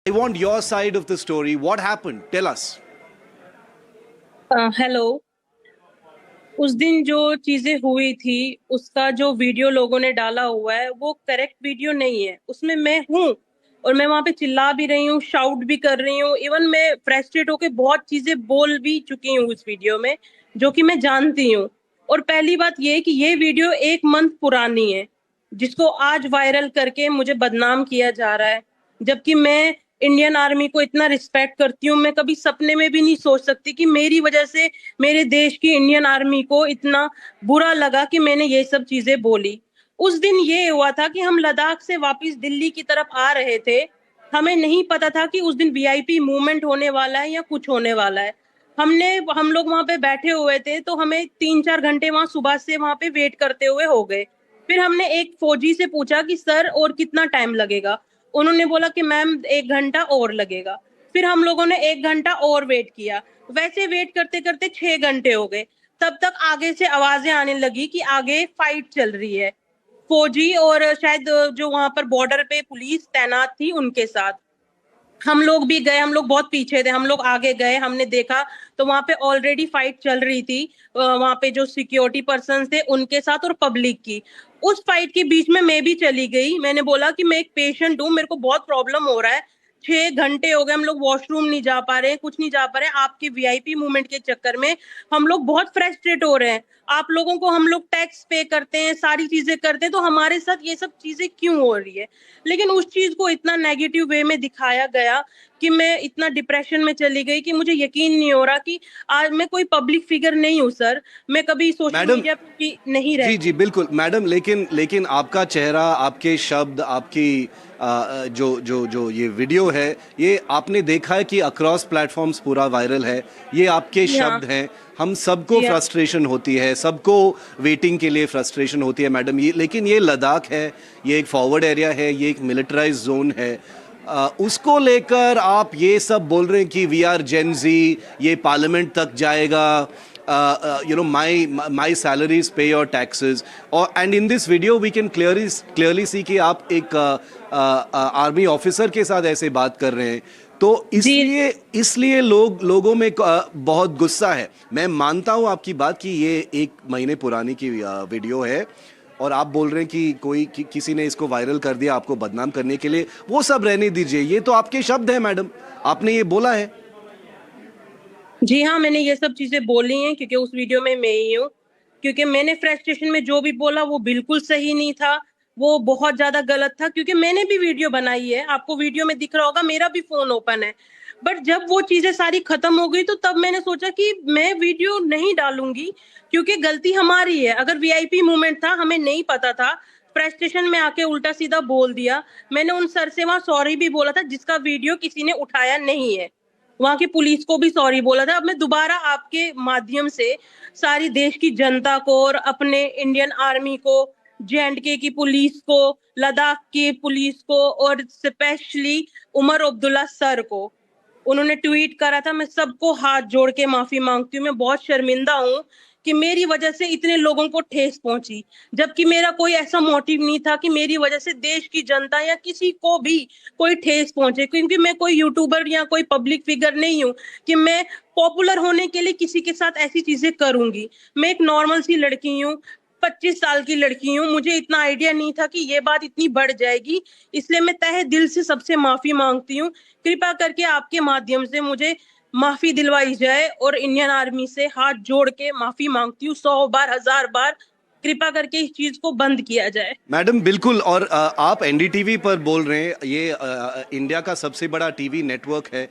I want your side of the story. What happened? Tell us. Hello. उस दिन जो चीजें हुई थी उसका जो वीडियो लोगों ने डाला हुआ है वो करेक्ट वीडियो नहीं है। उसमें मैं हूँ और मैं वहां पे चिल्ला भी रही हूँ, शाउट भी कर रही हूँ, इवन मैं फ्रस्ट्रेट होके बहुत चीजें बोल भी चुकी हूँ उस वीडियो में, जो कि मैं जानती हूँ। और पहली बात ये है कि ये वीडियो 1 मंथ पुरानी है, जिसको आज वायरल करके मुझे बदनाम किया जा रहा है। जबकि मैं इंडियन आर्मी को इतना रिस्पेक्ट करती हूँ, मैं कभी सपने में भी नहीं सोच सकती कि मेरी वजह से मेरे देश की इंडियन आर्मी को इतना बुरा लगा कि मैंने ये सब चीजें बोली। उस दिन ये हुआ था कि हम लद्दाख से वापस दिल्ली की तरफ आ रहे थे। हमें नहीं पता था कि उस दिन वीआईपी मूवमेंट होने वाला है या कुछ होने वाला है। हम लोग वहां पे बैठे हुए थे तो हमें 3-4 घंटे वहां सुबह से वहां पे वेट करते हुए हो गए। फिर हमने एक फौजी से पूछा कि सर और कितना टाइम लगेगा। उन्होंने बोला कि मैम 1 घंटा और लगेगा। फिर हम लोगों ने 1 घंटा और वेट किया। वैसे वेट करते करते 6 घंटे हो गए। तब तक आगे से आवाजें आने लगी कि आगे फाइट चल रही है, फौजी और शायद जो वहां पर बॉर्डर पे पुलिस तैनात थी उनके साथ। हम लोग भी गए, हम लोग बहुत पीछे थे, हम लोग आगे गए, हमने देखा तो वहां पे ऑलरेडी फाइट चल रही थी। वहां पे जो सिक्योरिटी पर्सन थे उनके साथ और पब्लिक की। उस फाइट के बीच में मैं भी चली गई। मैंने बोला कि मैं एक पेशेंट हूँ, मेरे को बहुत प्रॉब्लम हो रहा है। 6 घंटे हो गए, हम लोग वॉशरूम नहीं जा पा रहे हैं, कुछ नहीं जा पा रहे हैं, आपके वीआईपी मूवमेंट के चक्कर में हम लोग बहुत फ्रस्ट्रेट हो रहे हैं। आप लोगों को हम लोग टैक्स पे करते हैं, सारी चीजें करते हैं, तो हमारे साथ ये सब चीजें क्यों हो रही है। लेकिन उस चीज को इतना नेगेटिव वे में दिखाया गया कि मैं इतना डिप्रेशन में चली गई कि मुझे यकीन नहीं हो रहा कि आज मैं कोई पब्लिक फिगर नहीं हूँ सर। मैं कभी सोशल मैडम, मीडिया पे भी नहीं जी जी रहती। बिल्कुल मैडम, लेकिन लेकिन आपका चेहरा, आपके शब्द, आपकी जो जो जो ये वीडियो है, ये आपने देखा है कि अक्रॉस प्लेटफॉर्म्स पूरा वायरल है। ये आपके जी हाँ। शब्द हैं। हम सबको जी हाँ। फ्रस्ट्रेशन होती है, सबको वेटिंग के लिए फ्रस्ट्रेशन होती है मैडम। ये लेकिन ये लद्दाख है, ये एक फॉरवर्ड एरिया है, ये एक मिलिटराइज जोन है। उसको लेकर आप ये सब बोल रहे हैं कि वी आर जेन जी, ये पार्लियामेंट तक जाएगा, my salaries pay your taxes, और and in this video we can clearly see कि आप एक आर्मी ऑफिसर के साथ ऐसे बात कर रहे हैं। तो जी। इसलिए इसलिए लोगों में बहुत गुस्सा है। मैं मानता हूं आपकी बात कि ये 1 महीने पुरानी की वीडियो है, और आप बोल रहे हैं कि किसी ने इसको वायरल कर दिया आपको बदनाम करने के लिए। वो सब रहने दीजिए, ये तो आपके शब्द हैं मैडम, आपने ये बोला है। जी हाँ, मैंने ये सब चीजें बोली हैं क्योंकि उस वीडियो में मैं ही हूँ। क्योंकि मैंने फ्रस्ट्रेशन में जो भी बोला वो बिल्कुल सही नहीं था, वो बहुत ज्यादा गलत था। क्योंकि मैंने भी वीडियो बनाई है, आपको वीडियो में दिख रहा होगा, मेरा भी फोन ओपन है। बट जब वो चीजें सारी खत्म हो गई तो तब मैंने सोचा कि मैं वीडियो नहीं डालूंगी, क्योंकि गलती हमारी है। अगर वीआईपी मूवमेंट था, हमें नहीं पता था, फ्रस्ट्रेशन में आके उल्टा सीधा बोल दिया। मैंने उन सर से वहां सॉरी भी बोला था, जिसका वीडियो किसी ने उठाया नहीं है। वहां की पुलिस को भी सॉरी बोला था। अब मैं दोबारा आपके माध्यम से सारी देश की जनता को और अपने इंडियन आर्मी को, जेएंडके की पुलिस को, लद्दाख की पुलिस को, और स्पेशली उमर अब्दुल्ला सर को, उन्होंने ट्वीट करा था, मैं सबको हाथ जोड़ के माफी मांगती हूँ। मैं बहुत शर्मिंदा हूँ कि मेरी वजह से इतने लोगों को ठेस पहुंची, जबकि मेरा कोई ऐसा मोटिव नहीं था कि मेरी वजह से देश की जनता या किसी को भी कोई ठेस पहुंचे। क्योंकि मैं कोई यूट्यूबर या कोई पब्लिक फिगर नहीं हूँ कि मैं पॉपुलर होने के लिए किसी के साथ ऐसी चीजें करूंगी। मैं एक नॉर्मल सी लड़की हूँ, 25 साल की लड़की हूँ। मुझे इतना आइडिया नहीं था कि ये बात इतनी बढ़ जाएगी। इसलिए मैं तहे दिल से सबसे माफी मांगती हूँ। कृपा करके आपके माध्यम से मुझे माफी दिलवाई जाए, और इंडियन आर्मी से हाथ जोड़ के माफी मांगती हूँ 100 बार, 1000 बार। कृपा करके इस चीज को बंद किया जाए। मैडम बिल्कुल, और आप एनडीटीवी पर बोल रहे हैं, ये इंडिया का सबसे बड़ा टीवी नेटवर्क है।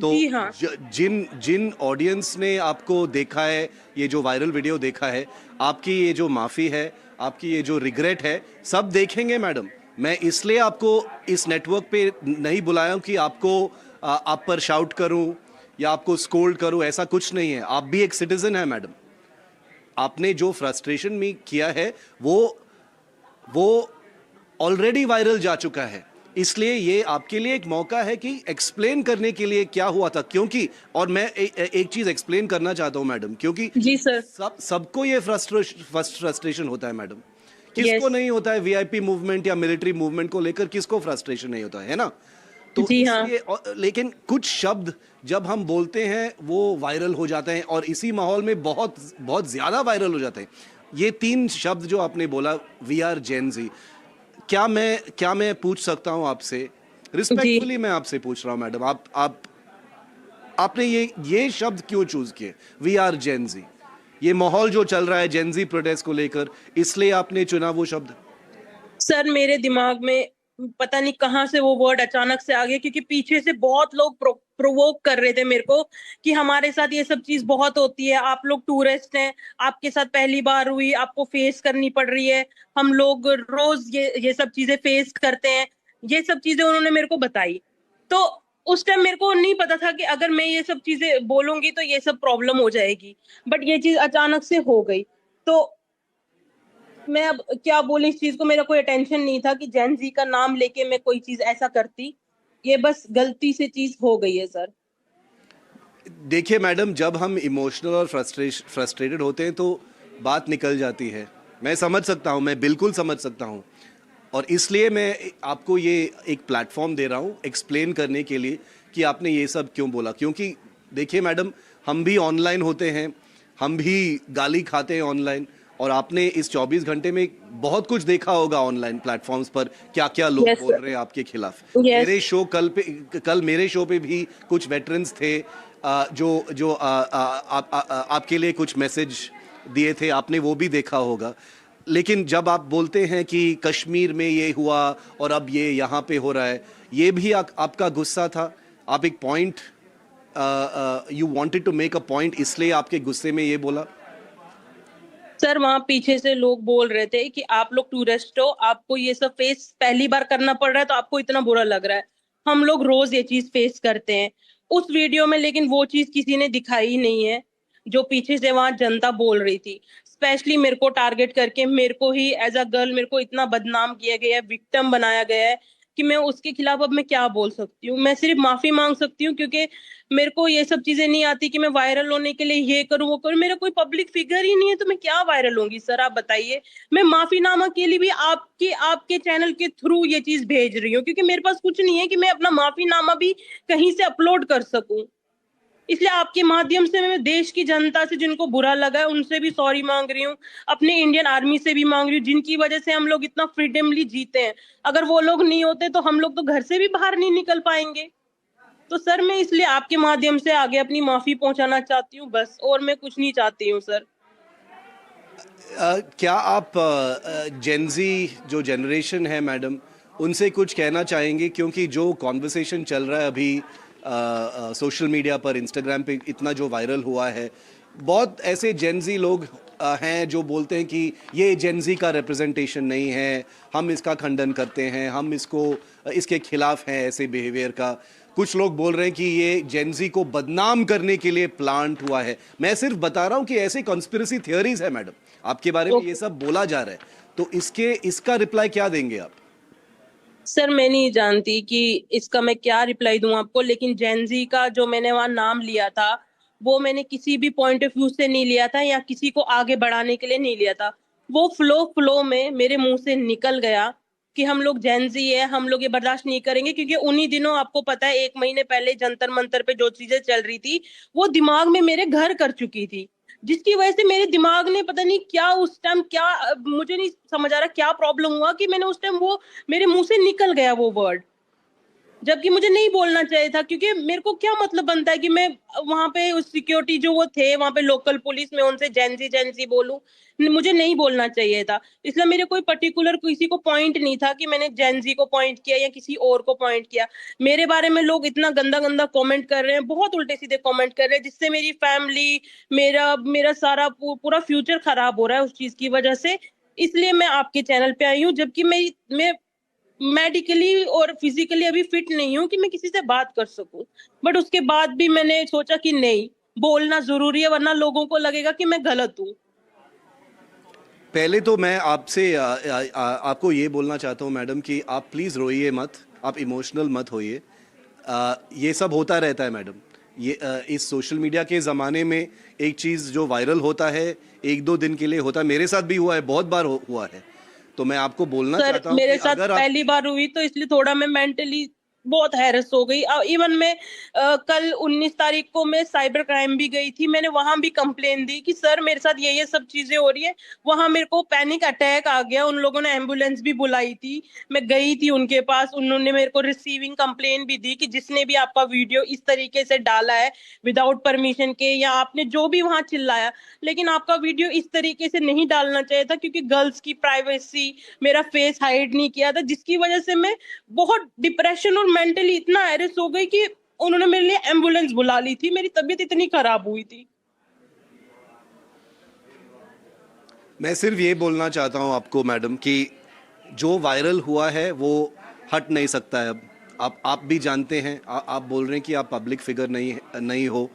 तो जी हाँ। जिन जिन ऑडियंस ने आपको देखा है, ये जो वायरल वीडियो देखा है, आपकी ये जो माफ़ी है, आपकी ये जो रिग्रेट है, सब देखेंगे मैडम। मैं इसलिए आपको इस नेटवर्क पे नहीं बुलाया हूं कि आपको आप पर शाउट करूं या आपको स्कोल्ड करूं, ऐसा कुछ नहीं है। आप भी एक सिटीजन है मैडम। आपने जो फ्रस्ट्रेशन में किया है वो ऑलरेडी वायरल जा चुका है। इसलिए ये आपके लिए एक मौका है कि एक्सप्लेन करने के लिए क्या हुआ था। क्योंकि और मैं एक चीज एक्सप्लेन करना चाहता हूं मैडम, क्योंकि जी सर। सबको ये फ्रस्ट्रेशन होता है मैडम। किसको यस। नहीं होता है? वीआईपी मूवमेंट या मिलिट्री मूवमेंट को लेकर किसको फ्रस्ट्रेशन नहीं होता है ना? तो जी हाँ। इसलिए लेकिन कुछ शब्द जब हम बोलते हैं वो वायरल हो जाते हैं और इसी माहौल में बहुत बहुत ज़्यादा वायरल हो जाते हैं। ये 3 शब्द जो आपने बोला, वी आर जेन ज़ी, क्या मैं पूछ सकता हूँ आपसे, जी रिस्पेक्टफुली मैं आपसे पूछ रहा हूँ मैडम, आपने ये शब्द क्यों चूज किए, वी आर जेन जी? ये माहौल जो चल रहा है जेन जी प्रोटेस्ट को लेकर, इसलिए आपने चुना वो शब्द? सर, मेरे दिमाग में पता नहीं कहाँ से वो वर्ड अचानक से आ गया, क्योंकि पीछे से बहुत लोग प्रोवोक कर रहे थे मेरे को कि हमारे साथ ये सब चीज बहुत होती है, आप लोग टूरिस्ट हैं, आपके साथ पहली बार हुई, आपको फेस करनी पड़ रही है, हम लोग रोज ये सब चीजें फेस करते हैं। ये सब चीजें उन्होंने मेरे को बताई। तो उस टाइम मेरे को नहीं पता था कि अगर मैं ये सब चीजें बोलूंगी तो ये सब प्रॉब्लम हो जाएगी, बट ये चीज अचानक से हो गई। तो मैं अब क्या बोले इस चीज को, मेरा कोई अटेंशन नहीं था कि जेन जी का नाम लेके मैं कोई चीज ऐसा करती। ये बस गलती से चीज हो गई है सर। देखिए मैडम, जब हम इमोशनल और फ्रस्ट्रेटेड होते हैं तो बात निकल जाती है। मैं समझ सकता हूँ, मैं बिल्कुल समझ सकता हूँ, और इसलिए मैं आपको ये एक प्लेटफॉर्म दे रहा हूँ एक्सप्लेन करने के लिए कि आपने ये सब क्यों बोला। क्योंकि देखिए मैडम, हम भी ऑनलाइन होते हैं, हम भी गाली खाते हैं ऑनलाइन, और आपने इस 24 घंटे में बहुत कुछ देखा होगा ऑनलाइन प्लेटफॉर्म्स पर, क्या क्या लोग यस बोल सर। रहे हैं आपके खिलाफ। यस। मेरे शो कल मेरे शो पे भी कुछ वेटरन्स थे, जो जो आपके लिए कुछ मैसेज दिए थे, आपने वो भी देखा होगा। लेकिन जब आप बोलते हैं कि कश्मीर में ये हुआ और अब ये यहाँ पे हो रहा है, ये भी आपका गुस्सा था? आप एक point, you wanted to make a point, इसलिए आपके गुस्से में ये बोला? सर, वहां पीछे से लोग बोल रहे थे कि आप लोग टूरिस्ट हो, आपको ये सब फेस पहली बार करना पड़ रहा है तो आपको इतना बुरा लग रहा है। हम लोग रोज ये चीज फेस करते हैं। उस वीडियो में लेकिन वो चीज किसी ने दिखाई ही नहीं है जो पीछे से वहां जनता बोल रही थी। स्पेशली मेरे को टारगेट करके मेरे को ही एज अ गर्ल मेरे को इतना बदनाम किया गया है, विक्टिम बनाया गया है कि मैं उसके खिलाफ अब मैं क्या बोल सकती हूँ। मैं सिर्फ माफी मांग सकती हूँ, क्योंकि मेरे को ये सब चीजें नहीं आती कि मैं वायरल होने के लिए ये करूं वो करूं। मेरा कोई पब्लिक फिगर ही नहीं है तो मैं क्या वायरल होंगी सर, आप बताइए। मैं माफीनामा के लिए भी आपके चैनल के थ्रू ये चीज भेज रही हूँ, क्योंकि मेरे पास कुछ नहीं है कि मैं अपना माफीनामा भी कहीं से अपलोड कर सकूं। इसलिए आपके माध्यम से मैं देश की जनता से, जिनको बुरा लगा है, उनसे भी सॉरी मांग रही हूँ। अपने इंडियन आर्मी से भी मांग रही हूँ, जिनकी वजह से हम लोग इतना फ्रीडमली जीते हैं। अगर वो लोग नहीं होते तो हम लोग तो घर से भी बाहर नहीं निकल पाएंगे। तो सर, मैं इसलिए आपके माध्यम से आगे अपनी माफी पहुंचाना चाहती हूँ बस, और मैं कुछ नहीं चाहती हूँ सर। क्या आप जेनजी जो जनरेशन है मैडम, उनसे कुछ कहना चाहेंगे? क्योंकि जो कॉन्वर्सेशन चल रहा है अभी सोशल मीडिया पर, इंस्टाग्राम पे इतना जो वायरल हुआ है, बहुत ऐसे जेनजी लोग हैं जो बोलते हैं कि ये जेनजी का रिप्रेजेंटेशन नहीं है, हम इसका खंडन करते हैं, हम इसके खिलाफ हैं ऐसे बिहेवियर का। कुछ लोग बोल रहे हैं कि ये जेनजी को बदनाम करने के लिए प्लांट हुआ है। मैं सिर्फ बता रहा हूँ कि ऐसे कॉन्स्पिरेसी थियरीज है मैडम, आपके बारे में ये सब बोला जा रहा है, तो इसका रिप्लाई क्या देंगे आप? सर, मैं नहीं जानती कि इसका मैं क्या रिप्लाई दूं आपको, लेकिन जेनजी का जो मैंने वहां नाम लिया था, वो मैंने किसी भी पॉइंट ऑफ व्यू से नहीं लिया था या किसी को आगे बढ़ाने के लिए नहीं लिया था। वो फ्लो फ्लो में मेरे मुंह से निकल गया कि हम लोग जेनजी है, हम लोग ये बर्दाश्त नहीं करेंगे। क्योंकि उन्हीं दिनों आपको पता है, 1 महीने पहले जंतर मंतर पे जो चीजें चल रही थी, वो दिमाग में मेरे घर कर चुकी थी, जिसकी वजह से मेरे दिमाग ने पता नहीं क्या उस टाइम क्या, मुझे नहीं समझ आ रहा क्या प्रॉब्लम हुआ कि मैंने उस टाइम वो मेरे मुंह से निकल गया वो वर्ड, जबकि मुझे नहीं बोलना चाहिए था। क्योंकि मेरे को क्या मतलब बनता है कि मैं वहां पे उस सिक्योरिटी जो वो थे वहां पे लोकल पुलिस में उनसे जेंजी बोलूं। मुझे नहीं बोलना चाहिए था। इसलिए मेरे कोई पर्टिकुलर किसी को पॉइंट नहीं था कि मैंने जेंजी को पॉइंट किया या किसी और को पॉइंट किया। मेरे बारे में लोग इतना गंदा गंदा कमेंट कर रहे हैं, बहुत उल्टे सीधे कमेंट कर रहे हैं, जिससे मेरी फैमिली, मेरा मेरा सारा पूरा फ्यूचर खराब हो रहा है उस चीज की वजह से। इसलिए मैं आपके चैनल पे आई हूँ, जबकि मैं मेडिकली और फिजिकली अभी फिट नहीं हूँ कि मैं किसी से बात कर सकूं। बट उसके बाद भी मैंने सोचा कि नहीं, बोलना जरूरी है, वरना लोगों को लगेगा कि मैं गलत हूँ। पहले तो मैं आपसे आपको ये बोलना चाहता हूँ मैडम कि आप प्लीज़ रोइए मत, आप इमोशनल मत होइए। ये सब होता रहता है मैडम। इस सोशल मीडिया के ज़माने में एक चीज़ जो वायरल होता है, 1-2 दिन के लिए होता है। मेरे साथ भी हुआ है, बहुत बार हुआ है। तो मैं आपको बोलना सर, चाहता हूँ मेरे कि साथ अगर आप, पहली बार हुई तो इसलिए थोड़ा मैं मेंटली बहुत हैरस हो गई। इवन मैं कल 19 तारीख को मैं साइबर क्राइम भी गई थी, मैंने वहां भी कंप्लेन दी कि सर मेरे साथ ये सब चीजें हो रही है। वहां मेरे को पैनिक अटैक आ गया, उन लोगों ने एम्बुलेंस भी बुलाई थी, मैं गई थी उनके पास, उन्होंने मेरे को रिसीविंग कंप्लेन भी दी कि जिसने भी आपका वीडियो इस तरीके से डाला है विदाउट परमिशन के, या आपने जो भी वहां चिल्लाया, लेकिन आपका वीडियो इस तरीके से नहीं डालना चाहिए था, क्योंकि गर्ल्स की प्राइवेसी, मेरा फेस हाइड नहीं किया था, जिसकी वजह से मैं बहुत डिप्रेशन और मेंटली इतना हैरेस हो गई कि उन्होंने मेरे लिए एम्बुलेंस बुला ली थी, मेरी तबीयत इतनी खराब हुई थी। मैं सिर्फ ये बोलना चाहता हूँ आपको मैडम कि जो वायरल हुआ है वो हट नहीं सकता है अब। आप भी जानते हैं, आप बोल रहे हैं कि आप पब्लिक फिगर नहीं हो,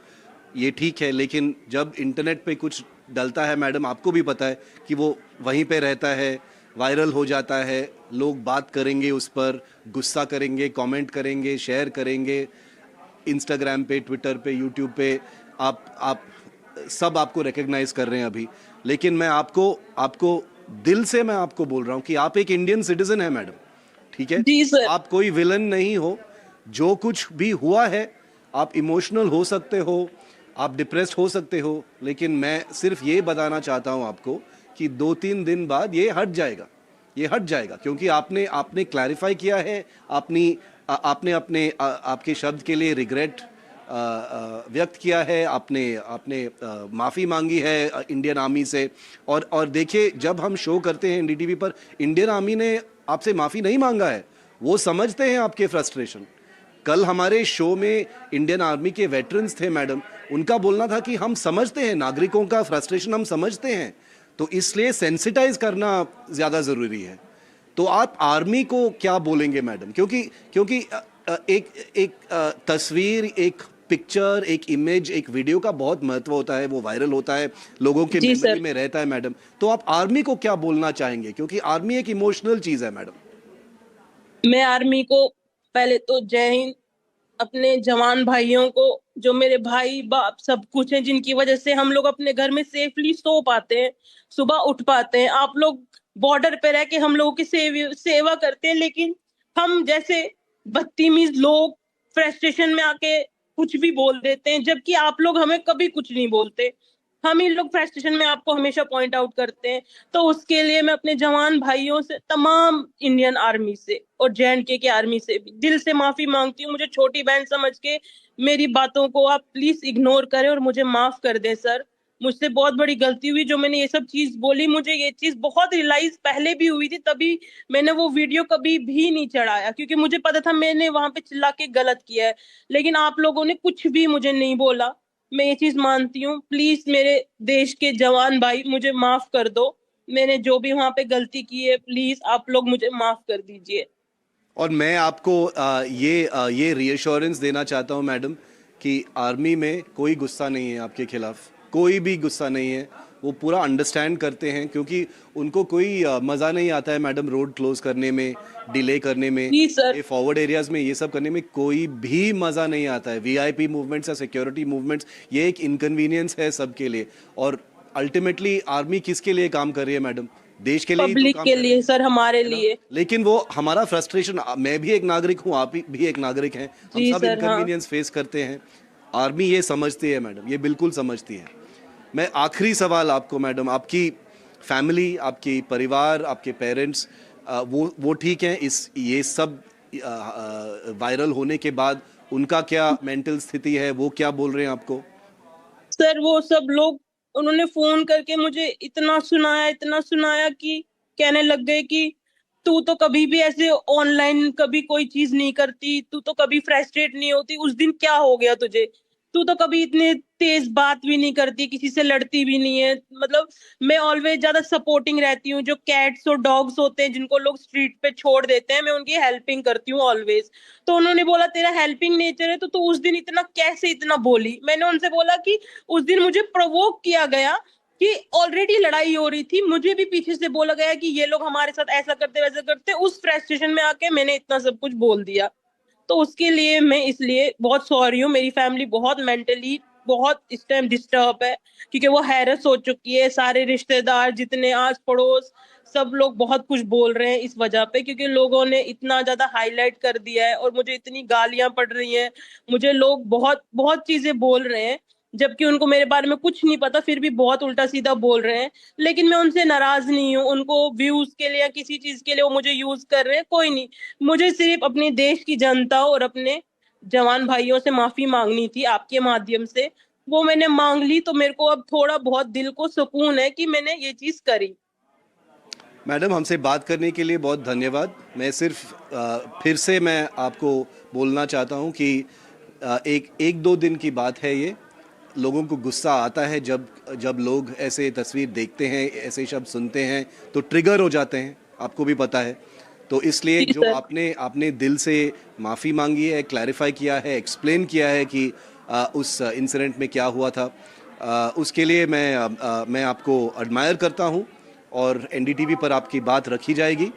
ये ठीक है, लेकिन जब इंटरनेट पे कुछ डलता है मैडम, आपको भी पता है कि वो वहीं पे रहता है, वायरल हो जाता है, लोग बात करेंगे उस पर, गुस्सा करेंगे, कमेंट करेंगे, शेयर करेंगे, इंस्टाग्राम पे, ट्विटर पे, यूट्यूब पे, आप सब आपको रिकग्नाइज कर रहे हैं अभी। लेकिन मैं आपको आपको दिल से मैं आपको बोल रहा हूँ कि आप एक इंडियन सिटीजन है मैडम, ठीक है? जी सर। आप कोई विलन नहीं हो। जो कुछ भी हुआ है, आप इमोशनल हो सकते हो, आप डिप्रेस्ड हो सकते हो, लेकिन मैं सिर्फ ये बताना चाहता हूँ आपको कि 2-3 दिन बाद ये हट जाएगा, ये हट जाएगा, क्योंकि आपने आपने क्लैरिफाई किया है, आपने अपने आपके शब्द के लिए रिग्रेट व्यक्त किया है, आपने आपने माफ़ी मांगी है इंडियन आर्मी से। और देखिए, जब हम शो करते हैं एनडीटीवी पर, इंडियन आर्मी ने आपसे माफ़ी नहीं मांगा है, वो समझते हैं आपके फ्रस्ट्रेशन। कल हमारे शो में इंडियन आर्मी के वेटरन्स थे मैडम, उनका बोलना था कि हम समझते हैं नागरिकों का फ्रस्ट्रेशन, हम समझते हैं, तो इसलिए सेंसिटाइज करना ज़्यादा ज़रूरी है। तो आप आर्मी को क्या बोलेंगे मैडम? क्योंकि क्योंकि एक एक तस्वीर, एक पिक्चर, एक इमेज, एक वीडियो का बहुत महत्व होता है, वो वायरल होता है, लोगों के जी मेमोरी सर। में रहता है मैडम। तो आप आर्मी को क्या बोलना चाहेंगे? क्योंकि आर्मी एक इमोशनल चीज़ है मैडम। मैं आर्मी को पहले तो जय हिंद, अपने जवान भाइयों को, जो मेरे भाई बाप सब कुछ है, जिनकी वजह से हम लोग अपने घर में सेफली सो पाते हैं, सुबह उठ पाते हैं। आप लोग बॉर्डर पे रह के हम लोगों की सेवा करते हैं, लेकिन हम जैसे बदतमीज लोग फ्रस्ट्रेशन में आके कुछ भी बोल देते हैं, जबकि आप लोग हमें कभी कुछ नहीं बोलते। हम ही लोग फ्रस्ट्रेशन में आपको हमेशा पॉइंट आउट करते हैं। तो उसके लिए मैं अपने जवान भाइयों से, तमाम इंडियन आर्मी से और जेएंडके के आर्मी से भी दिल से माफी मांगती हूँ। मुझे छोटी बहन समझ के मेरी बातों को आप प्लीज इग्नोर करें और मुझे माफ कर दें सर। मुझसे बहुत बड़ी गलती हुई जो मैंने ये सब चीज बोली। मुझे ये चीज बहुत रियलाइज पहले भी हुई थी, तभी मैंने वो वीडियो कभी भी नहीं चढ़ाया, क्योंकि मुझे पता था मैंने वहां पे चिल्ला के गलत किया है। लेकिन आप लोगों ने कुछ भी मुझे नहीं बोला, मैं ये चीज मानती हूँ। प्लीज मेरे देश के जवान भाई, मुझे माफ कर दो। मैंने जो भी वहां पे गलती की है, प्लीज आप लोग मुझे माफ कर दीजिए। और मैं आपको ये रीअश्योरेंस देना चाहता हूं मैडम कि आर्मी में कोई गुस्सा नहीं है आपके खिलाफ, कोई भी गुस्सा नहीं है। वो पूरा अंडरस्टैंड करते हैं, क्योंकि उनको कोई मज़ा नहीं आता है मैडम रोड क्लोज करने में, डिले करने में, जी सर। ये फॉरवर्ड एरियाज में ये सब करने में कोई भी मज़ा नहीं आता है। वीआईपी मूवमेंट्स या सिक्योरिटी मूवमेंट्स, ये एक इनकन्वीनियंस है सबके लिए। और अल्टीमेटली आर्मी किसके लिए काम कर रही है मैडम? देश के लिए ही तो पब्लिक काम के कर रही लिए सर, हमारे है ना? लिए। लेकिन वो हमारा फ्रस्ट्रेशन, मैं भी एक नागरिक हूँ, आप भी एक नागरिक हैं, हम जी सब सर। हाँ इनकन्वीनियंस फेस करते हैं। आर्मी ये समझती है मैडम, ये बिल्कुल समझती है। मैं आखिरी सवाल आपको मैडम, आपकी फैमिली, आपकी परिवार, आपके पेरेंट्स, वो ठीक हैं इस ये सब वायरल होने के बाद? उनका क्या मेंटल स्थिति है, वो क्या बोल रहे हैं आपको? सर, वो सब लोग, उन्होंने फोन करके मुझे इतना सुनाया कि कहने लग गए कि तू तो कभी भी ऐसे ऑनलाइन कभी कोई चीज नहीं करती, तू तो कभी फ्रस्ट्रेट नहीं होती, उस दिन क्या हो गया तुझे? तू तो कभी इतने तेज बात भी नहीं करती, किसी से लड़ती भी नहीं है। मतलब मैं ऑलवेज ज्यादा सपोर्टिंग रहती हूँ। जो कैट्स और डॉग्स होते हैं जिनको लोग स्ट्रीट पे छोड़ देते हैं, मैं उनकी हेल्पिंग करती हूँ ऑलवेज। तो उन्होंने बोला तेरा हेल्पिंग नेचर है तो तू उस दिन इतना कैसे इतना बोली? मैंने उनसे बोला कि उस दिन मुझे प्रोवोक किया गया कि ऑलरेडी लड़ाई हो रही थी, मुझे भी पीछे से बोला गया कि ये लोग हमारे साथ ऐसा करते वैसा करते। उस फ्रस्ट्रेशन में आके मैंने इतना सब कुछ बोल दिया। तो उसके लिए मैं इसलिए बहुत सॉरी हूँ। मेरी फैमिली बहुत मेंटली बहुत इस टाइम डिस्टर्ब है, क्योंकि वो हैरस हो चुकी है। सारे रिश्तेदार जितने आस पड़ोस सब लोग बहुत कुछ बोल रहे हैं इस वजह पे, क्योंकि लोगों ने इतना ज्यादा हाईलाइट कर दिया है और मुझे इतनी गालियां पड़ रही हैं। मुझे लोग बहुत बहुत चीजें बोल रहे हैं, जबकि उनको मेरे बारे में कुछ नहीं पता, फिर भी बहुत उल्टा सीधा बोल रहे हैं। लेकिन मैं उनसे नाराज नहीं हूँ। उनको व्यूज के लिए या किसी चीज के लिए वो मुझे यूज कर रहे हैं, कोई नहीं। मुझे सिर्फ अपने देश की जनता और अपने जवान भाइयों से माफी मांगनी थी आपके माध्यम से। वो मैंने मांग ली, तो मेरे को अब थोड़ा बहुत दिल को सुकून है कि मैंने ये चीज करी। मैडम, हमसे बात करने के लिए बहुत धन्यवाद। मैं सिर्फ फिर से मैं आपको बोलना चाहता हूँ कि एक दो दिन की बात है ये। लोगों को गुस्सा आता है जब जब लोग ऐसे तस्वीर देखते हैं, ऐसे शब्द सुनते हैं तो ट्रिगर हो जाते हैं, आपको भी पता है। तो इसलिए जी जो सर। आपने दिल से माफ़ी मांगी है, क्लैरिफाई किया है, एक्सप्लेन किया है कि उस इंसिडेंट में क्या हुआ था, उसके लिए मैं आपको एडमायर करता हूँ और एनडीटीवी पर आपकी बात रखी जाएगी।